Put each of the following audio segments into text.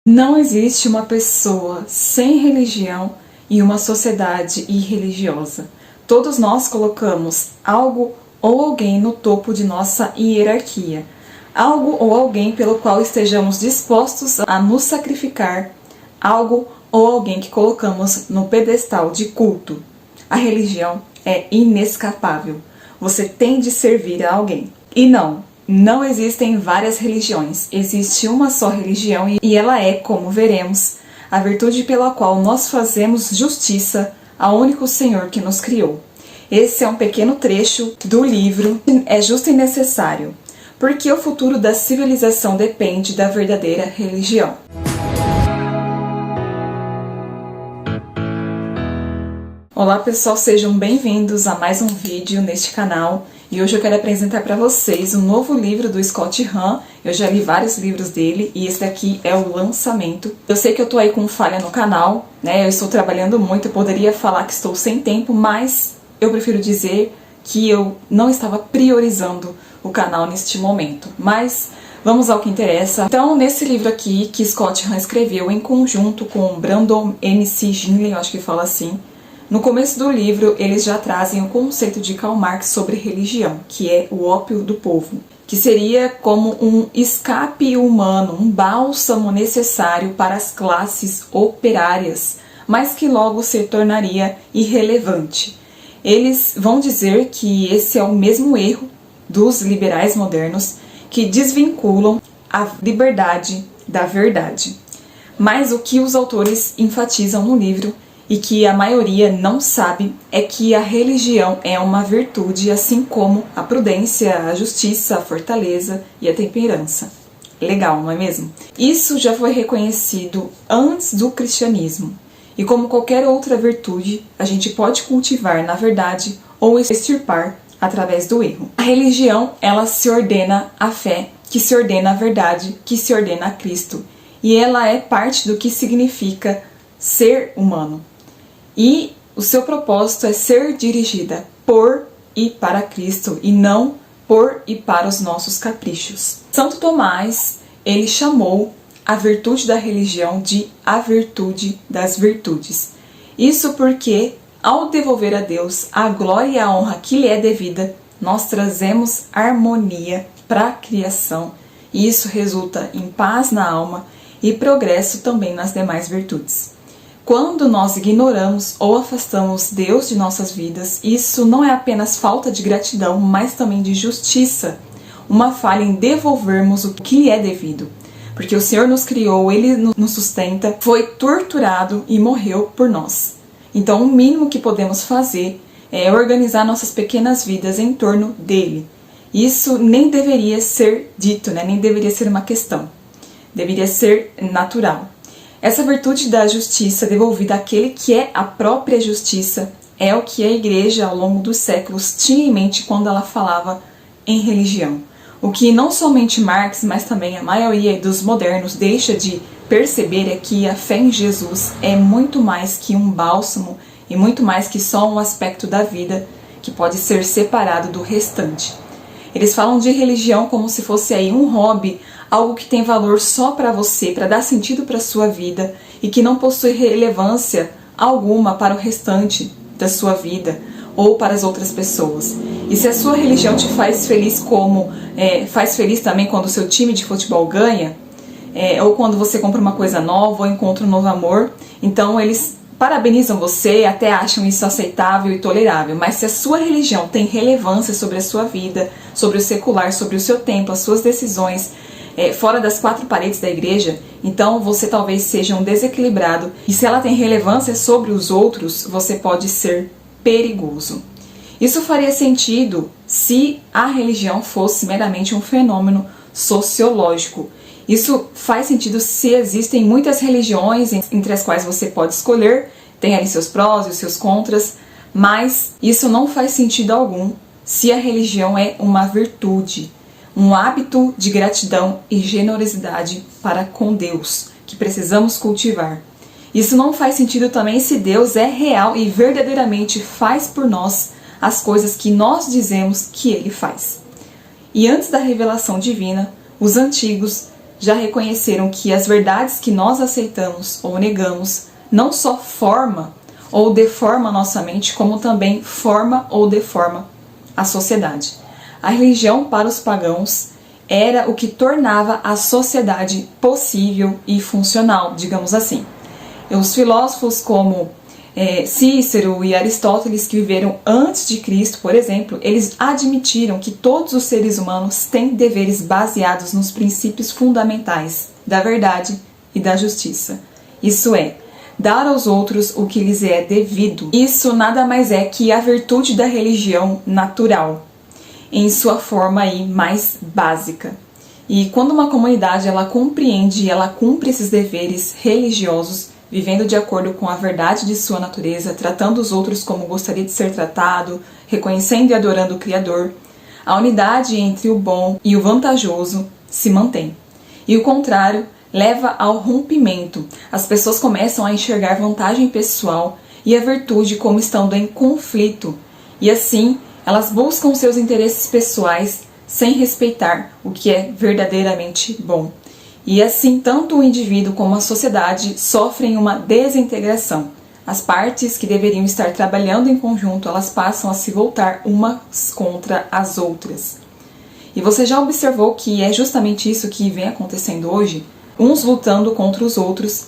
Não existe uma pessoa sem religião e uma sociedade irreligiosa. Todos nós colocamos algo ou alguém no topo de nossa hierarquia. Algo ou alguém pelo qual estejamos dispostos a nos sacrificar. Algo ou alguém que colocamos no pedestal de culto. A religião é inescapável. Você tem de servir a alguém. E não existem várias religiões, existe uma só religião e ela é, como veremos, a virtude pela qual nós fazemos justiça ao único Senhor que nos criou. Esse é um pequeno trecho do livro É Justo e Necessário, porque o futuro da civilização depende da verdadeira religião. Olá pessoal, sejam bem-vindos a mais um vídeo neste canal. E hoje eu quero apresentar para vocês um novo livro do Scott Hahn. Eu já li vários livros dele e esse daqui é o lançamento. Eu sei que eu tô aí com falha no canal, né? Eu estou trabalhando muito, eu poderia falar que estou sem tempo, mas eu prefiro dizer que eu não estava priorizando o canal neste momento. Mas vamos ao que interessa. Então, nesse livro aqui que Scott Hahn escreveu em conjunto com Brandon M.C. Ginley, eu acho que fala assim, no começo do livro, eles já trazem o conceito de Karl Marx sobre religião, que é o ópio do povo, que seria como um escape humano, um bálsamo necessário para as classes operárias, mas que logo se tornaria irrelevante. Eles vão dizer que esse é o mesmo erro dos liberais modernos, que desvinculam a liberdade da verdade. Mas o que os autores enfatizam no livro e que a maioria não sabe é que a religião é uma virtude, assim como a prudência, a justiça, a fortaleza e a temperança. Legal, não é mesmo? Isso já foi reconhecido antes do cristianismo. E como qualquer outra virtude, a gente pode cultivar na verdade ou extirpar através do erro. A religião, ela se ordena à fé, que se ordena à verdade, que se ordena a Cristo. E ela é parte do que significa ser humano. E o seu propósito é ser dirigida por e para Cristo e não por e para os nossos caprichos. Santo Tomás, ele chamou a virtude da religião de a virtude das virtudes. Isso porque, ao devolver a Deus a glória e a honra que lhe é devida, nós trazemos harmonia para a criação e isso resulta em paz na alma e progresso também nas demais virtudes. Quando nós ignoramos ou afastamos Deus de nossas vidas, isso não é apenas falta de gratidão, mas também de justiça, uma falha em devolvermos o que lhe é devido. Porque o Senhor nos criou, Ele nos sustenta, foi torturado e morreu por nós. Então o mínimo que podemos fazer é organizar nossas pequenas vidas em torno dEle. Isso nem deveria ser dito, né? Nem deveria ser uma questão. Deveria ser natural. Essa virtude da justiça devolvida àquele que é a própria justiça é o que a igreja ao longo dos séculos tinha em mente quando ela falava em religião. O que não somente Marx, mas também a maioria dos modernos deixa de perceber é que a fé em Jesus é muito mais que um bálsamo e muito mais que só um aspecto da vida que pode ser separado do restante. Eles falam de religião como se fosse aí um hobby, algo que tem valor só para você, para dar sentido para a sua vida e que não possui relevância alguma para o restante da sua vida ou para as outras pessoas. E se a sua religião te faz feliz faz feliz também quando o seu time de futebol ganha, ou quando você compra uma coisa nova ou encontra um novo amor, então eles parabenizam você, até acham isso aceitável e tolerável. Mas se a sua religião tem relevância sobre a sua vida, sobre o secular, sobre o seu tempo, as suas decisões, fora das quatro paredes da igreja, então você talvez seja um desequilibrado. E se ela tem relevância sobre os outros, você pode ser perigoso. Isso faria sentido se a religião fosse meramente um fenômeno sociológico. Isso faz sentido se existem muitas religiões entre as quais você pode escolher, tem ali seus prós e os seus contras, mas isso não faz sentido algum se a religião é uma virtude, um hábito de gratidão e generosidade para com Deus, que precisamos cultivar. Isso não faz sentido também se Deus é real e verdadeiramente faz por nós as coisas que nós dizemos que Ele faz. E antes da revelação divina, os antigos já reconheceram que as verdades que nós aceitamos ou negamos não só forma ou deforma a nossa mente, como também forma ou deforma a sociedade. A religião para os pagãos era o que tornava a sociedade possível e funcional, digamos assim. Os filósofos como Cícero e Aristóteles, que viveram antes de Cristo, por exemplo, eles admitiram que todos os seres humanos têm deveres baseados nos princípios fundamentais da verdade e da justiça. Isso é, dar aos outros o que lhes é devido. Isso nada mais é que a virtude da religião natural, em sua forma aí mais básica. E quando uma comunidade ela compreende e ela cumpre esses deveres religiosos, vivendo de acordo com a verdade de sua natureza, tratando os outros como gostaria de ser tratado, reconhecendo e adorando o Criador, a unidade entre o bom e o vantajoso se mantém. E o contrário leva ao rompimento. As pessoas começam a enxergar vantagem pessoal e a virtude como estando em conflito. E assim, elas buscam seus interesses pessoais sem respeitar o que é verdadeiramente bom. E assim, tanto o indivíduo como a sociedade sofrem uma desintegração. As partes que deveriam estar trabalhando em conjunto, elas passam a se voltar umas contra as outras. E você já observou que é justamente isso que vem acontecendo hoje? Uns lutando contra os outros,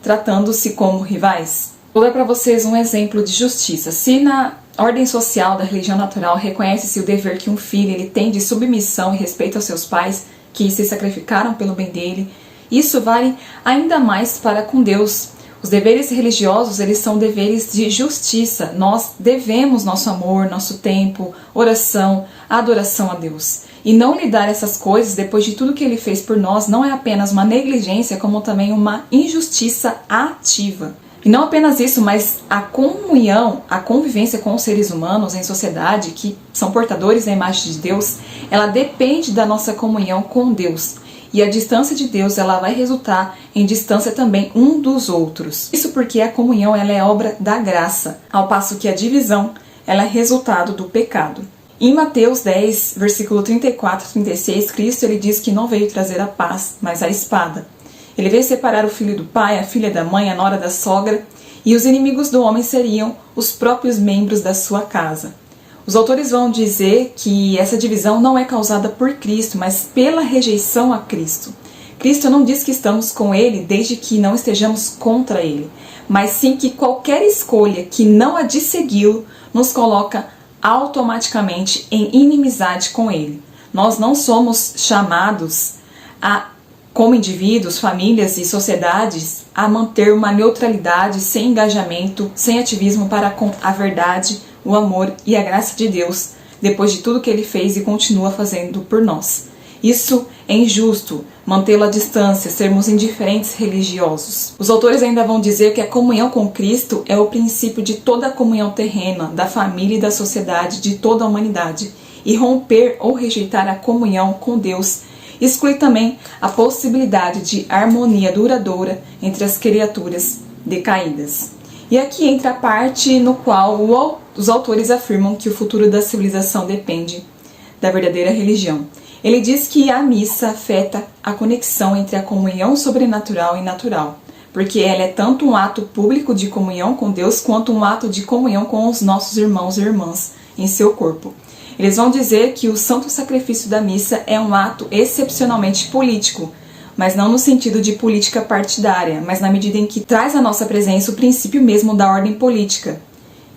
tratando-se como rivais? Vou dar para vocês um exemplo de justiça. Se na ordem social da religião natural reconhece-se o dever que um filho ele tem de submissão e respeito aos seus pais, que se sacrificaram pelo bem dele, isso vale ainda mais para com Deus. Os deveres religiosos, eles são deveres de justiça. Nós devemos nosso amor, nosso tempo, oração, adoração a Deus. E não lhe dar essas coisas depois de tudo que Ele fez por nós não é apenas uma negligência, como também uma injustiça ativa. E não apenas isso, mas a comunhão, a convivência com os seres humanos em sociedade, que são portadores da imagem de Deus, ela depende da nossa comunhão com Deus. E a distância de Deus, ela vai resultar em distância também um dos outros. Isso porque a comunhão, ela é obra da graça, ao passo que a divisão, ela é resultado do pecado. Em Mateus 10, versículo 34 e 36, Cristo ele diz que não veio trazer a paz, mas a espada. Ele veio separar o filho do pai, a filha da mãe, a nora da sogra, e os inimigos do homem seriam os próprios membros da sua casa. Os autores vão dizer que essa divisão não é causada por Cristo, mas pela rejeição a Cristo. Cristo não diz que estamos com Ele desde que não estejamos contra Ele, mas sim que qualquer escolha que não a de segui-lo nos coloca automaticamente em inimizade com Ele. Nós não somos chamados como indivíduos, famílias e sociedades, a manter uma neutralidade sem engajamento, sem ativismo para com a verdade, o amor e a graça de Deus, depois de tudo que Ele fez e continua fazendo por nós. Isso é injusto, mantê-lo à distância, sermos indiferentes religiosos. Os autores ainda vão dizer que a comunhão com Cristo é o princípio de toda a comunhão terrena, da família e da sociedade, de toda a humanidade. E romper ou rejeitar a comunhão com Deus exclui também a possibilidade de harmonia duradoura entre as criaturas decaídas. E aqui entra a parte no qual os autores afirmam que o futuro da civilização depende da verdadeira religião. Ele diz que a missa afeta a conexão entre a comunhão sobrenatural e natural, porque ela é tanto um ato público de comunhão com Deus, quanto um ato de comunhão com os nossos irmãos e irmãs em seu corpo. Eles vão dizer que o santo sacrifício da missa é um ato excepcionalmente político, mas não no sentido de política partidária, mas na medida em que traz à nossa presença o princípio mesmo da ordem política.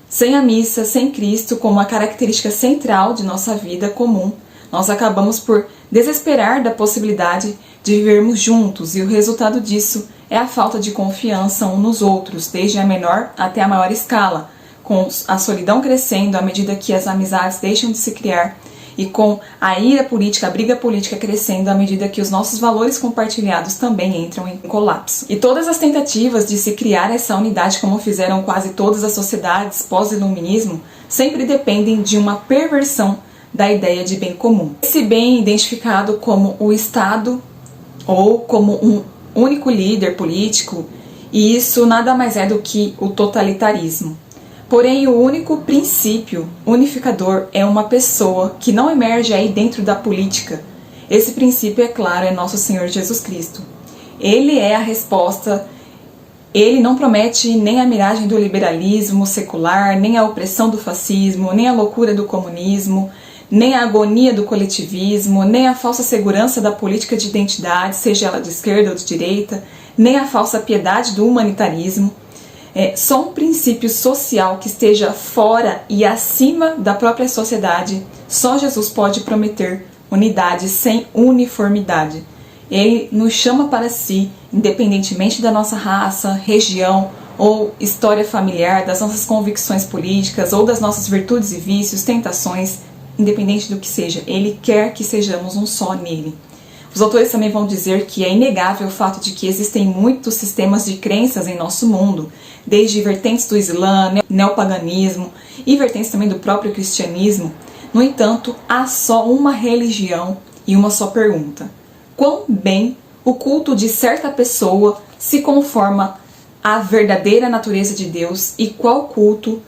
Sem a missa, sem Cristo como a característica central de nossa vida comum, nós acabamos por desesperar da possibilidade de vivermos juntos, e o resultado disso é a falta de confiança uns nos outros, desde a menor até a maior escala, com a solidão crescendo à medida que as amizades deixam de se criar, e com a ira política, a briga política crescendo à medida que os nossos valores compartilhados também entram em colapso. E todas as tentativas de se criar essa unidade, como fizeram quase todas as sociedades pós-iluminismo, sempre dependem de uma perversão da ideia de bem comum. Esse bem identificado como o Estado ou como um único líder político, e isso nada mais é do que o totalitarismo. Porém, o único princípio unificador é uma pessoa que não emerge aí dentro da política. Esse princípio, é claro, é nosso Senhor Jesus Cristo. Ele é a resposta. Ele não promete nem a miragem do liberalismo secular, nem a opressão do fascismo, nem a loucura do comunismo, nem a agonia do coletivismo, nem a falsa segurança da política de identidade, seja ela de esquerda ou de direita, nem a falsa piedade do humanitarismo. Só um princípio social que esteja fora e acima da própria sociedade, só Jesus pode prometer unidade sem uniformidade. Ele nos chama para si, independentemente da nossa raça, região ou história familiar, das nossas convicções políticas ou das nossas virtudes e vícios, tentações, independente do que seja. Ele quer que sejamos um só nele. Os autores também vão dizer que é inegável o fato de que existem muitos sistemas de crenças em nosso mundo, desde vertentes do Islã, neopaganismo e vertentes também do próprio cristianismo. No entanto, há só uma religião e uma só pergunta: quão bem o culto de certa pessoa se conforma à verdadeira natureza de Deus e qual culto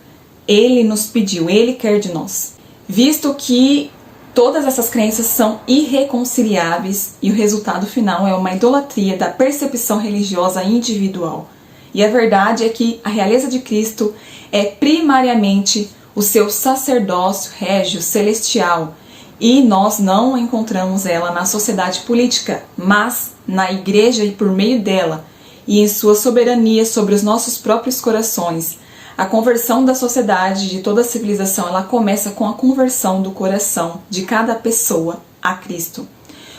Ele nos pediu, Ele quer de nós. Visto que todas essas crenças são irreconciliáveis e o resultado final é uma idolatria da percepção religiosa individual. E a verdade é que a realeza de Cristo é primariamente o seu sacerdócio régio celestial, e nós não encontramos ela na sociedade política, mas na igreja e por meio dela, e em sua soberania sobre os nossos próprios corações. A conversão da sociedade, de toda a civilização, ela começa com a conversão do coração de cada pessoa a Cristo.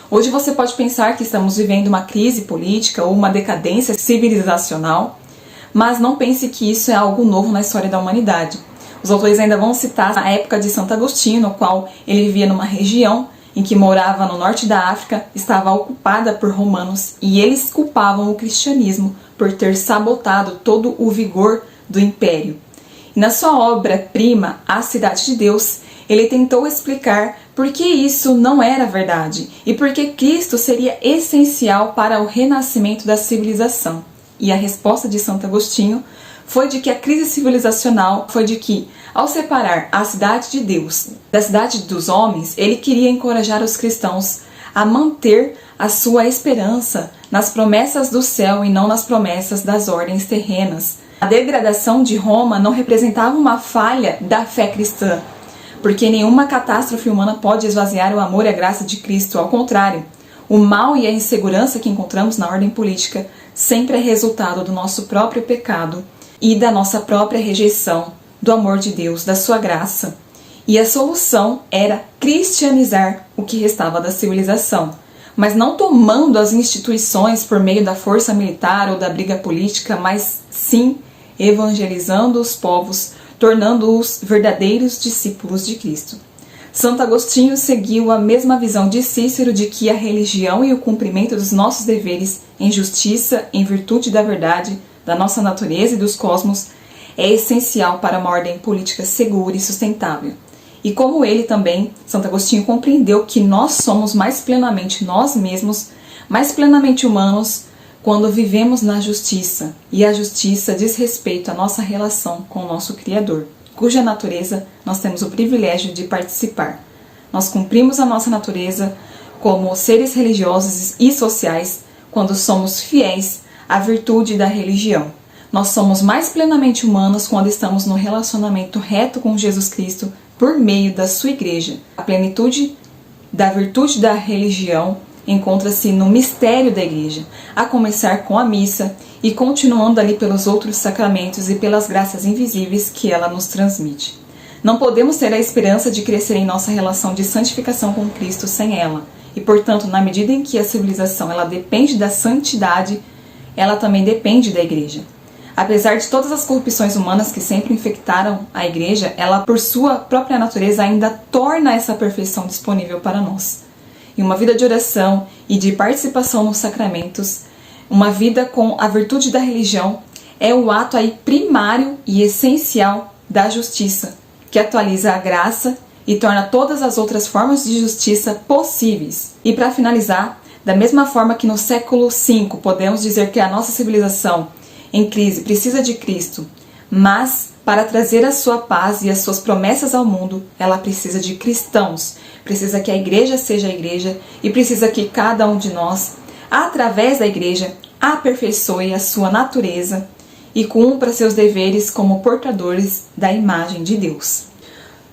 Hoje você pode pensar que estamos vivendo uma crise política ou uma decadência civilizacional, mas não pense que isso é algo novo na história da humanidade. Os autores ainda vão citar a época de Santo Agostinho, no qual ele vivia numa região em que morava no norte da África, estava ocupada por romanos, e eles culpavam o cristianismo por ter sabotado todo o vigor do império. E na sua obra-prima, A Cidade de Deus, ele tentou explicar por que isso não era verdade e por que Cristo seria essencial para o renascimento da civilização. E a resposta de Santo Agostinho foi de que a crise civilizacional foi de que, ao separar a cidade de Deus da cidade dos homens, ele queria encorajar os cristãos a manter a sua esperança nas promessas do céu e não nas promessas das ordens terrenas. A degradação de Roma não representava uma falha da fé cristã, porque nenhuma catástrofe humana pode esvaziar o amor e a graça de Cristo. Ao contrário, o mal e a insegurança que encontramos na ordem política sempre é resultado do nosso próprio pecado e da nossa própria rejeição do amor de Deus, da sua graça. E a solução era cristianizar o que restava da civilização, mas não tomando as instituições por meio da força militar ou da briga política, mas sim evangelizando os povos, tornando-os verdadeiros discípulos de Cristo. Santo Agostinho seguiu a mesma visão de Cícero de que a religião e o cumprimento dos nossos deveres em justiça, em virtude da verdade, da nossa natureza e dos cosmos, é essencial para uma ordem política segura e sustentável. E como ele também, Santo Agostinho compreendeu que nós somos mais plenamente nós mesmos, mais plenamente humanos, quando vivemos na justiça, e a justiça diz respeito à nossa relação com o nosso Criador, cuja natureza nós temos o privilégio de participar. Nós cumprimos a nossa natureza como seres religiosos e sociais quando somos fiéis à virtude da religião. Nós somos mais plenamente humanos quando estamos no relacionamento reto com Jesus Cristo por meio da sua igreja. A plenitude da virtude da religião encontra-se no mistério da igreja, a começar com a missa e continuando ali pelos outros sacramentos e pelas graças invisíveis que ela nos transmite. Não podemos ter a esperança de crescer em nossa relação de santificação com Cristo sem ela, e portanto, na medida em que a civilização ela depende da santidade, ela também depende da igreja. Apesar de todas as corrupções humanas que sempre infectaram a igreja, ela por sua própria natureza ainda torna essa perfeição disponível para nós. E uma vida de oração e de participação nos sacramentos, uma vida com a virtude da religião, é o ato aí primário e essencial da justiça, que atualiza a graça e torna todas as outras formas de justiça possíveis. E para finalizar, da mesma forma que no século V podemos dizer que a nossa civilização em crise precisa de Cristo, mas Para trazer a sua paz e as suas promessas ao mundo, ela precisa de cristãos, precisa que a igreja seja a igreja e precisa que cada um de nós, através da igreja, aperfeiçoe a sua natureza e cumpra seus deveres como portadores da imagem de Deus.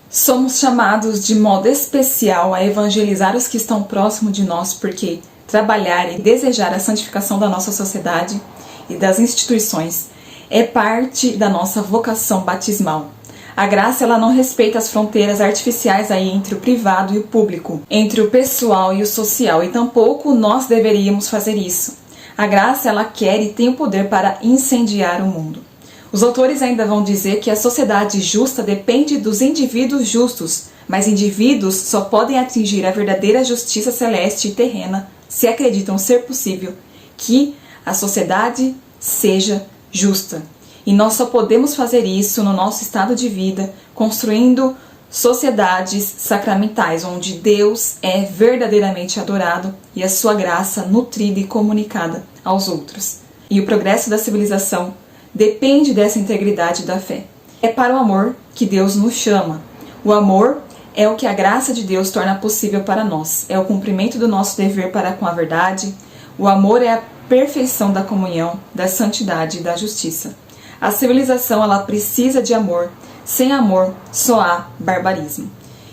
Somos chamados de modo especial a evangelizar os que estão próximos de nós, porque trabalhar e desejar a santificação da nossa sociedade e das instituições é parte da nossa vocação batismal. A graça ela não respeita as fronteiras artificiais aí entre o privado e o público, entre o pessoal e o social, e tampouco nós deveríamos fazer isso. A graça ela quer e tem o poder para incendiar o mundo. Os autores ainda vão dizer que a sociedade justa depende dos indivíduos justos, mas indivíduos só podem atingir a verdadeira justiça celeste e terrena se acreditam ser possível que a sociedade seja justa. E nós só podemos fazer isso no nosso estado de vida, construindo sociedades sacramentais, onde Deus é verdadeiramente adorado e a sua graça nutrida e comunicada aos outros. E o progresso da civilização depende dessa integridade da fé. É para o amor que Deus nos chama. O amor é o que a graça de Deus torna possível para nós. É o cumprimento do nosso dever para com a verdade. O amor é a perfeição da comunhão, da santidade e da justiça. A civilização ela precisa de amor. Sem amor, só há barbarismo.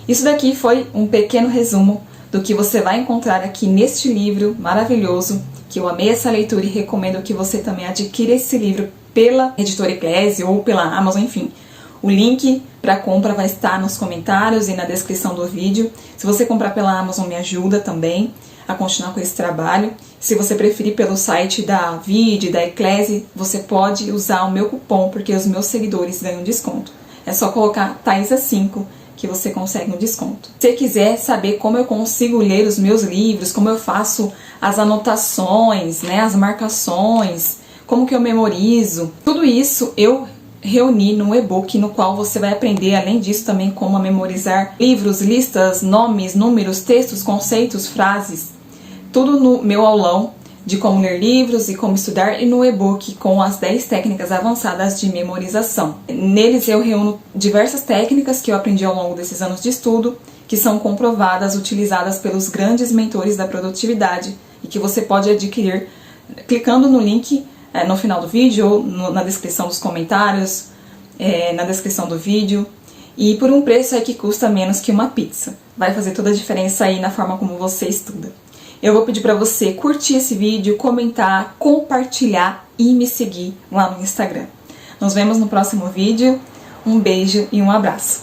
Isso daqui foi um pequeno resumo do que você vai encontrar aqui neste livro maravilhoso, que eu amei essa leitura e recomendo que você também adquira esse livro pela Editora Eclésia ou pela Amazon, enfim. O link para compra vai estar nos comentários e na descrição do vídeo. Se você comprar pela Amazon, me ajuda também a continuar com esse trabalho. Se você preferir pelo site da Vide, da Eclésia, você pode usar o meu cupom, porque os meus seguidores ganham desconto. É só colocar Thaisa5 que você consegue um desconto. Se você quiser saber como eu consigo ler os meus livros, como eu faço as anotações, né, as marcações, como que eu memorizo, tudo isso eu reuni num e-book no qual você vai aprender, além disso, também como a memorizar livros, listas, nomes, números, textos, conceitos, frases, tudo no meu aulão de como ler livros e como estudar e no e-book com as 10 técnicas avançadas de memorização. Neles eu reúno diversas técnicas que eu aprendi ao longo desses anos de estudo, que são comprovadas, utilizadas pelos grandes mentores da produtividade e que você pode adquirir clicando no link no final do vídeo ou na descrição dos comentários, na descrição do vídeo, e por um preço aí que custa menos que uma pizza. Vai fazer toda a diferença aí na forma como você estuda. Eu vou pedir para você curtir esse vídeo, comentar, compartilhar e me seguir lá no Instagram. Nos vemos no próximo vídeo. Um beijo e um abraço.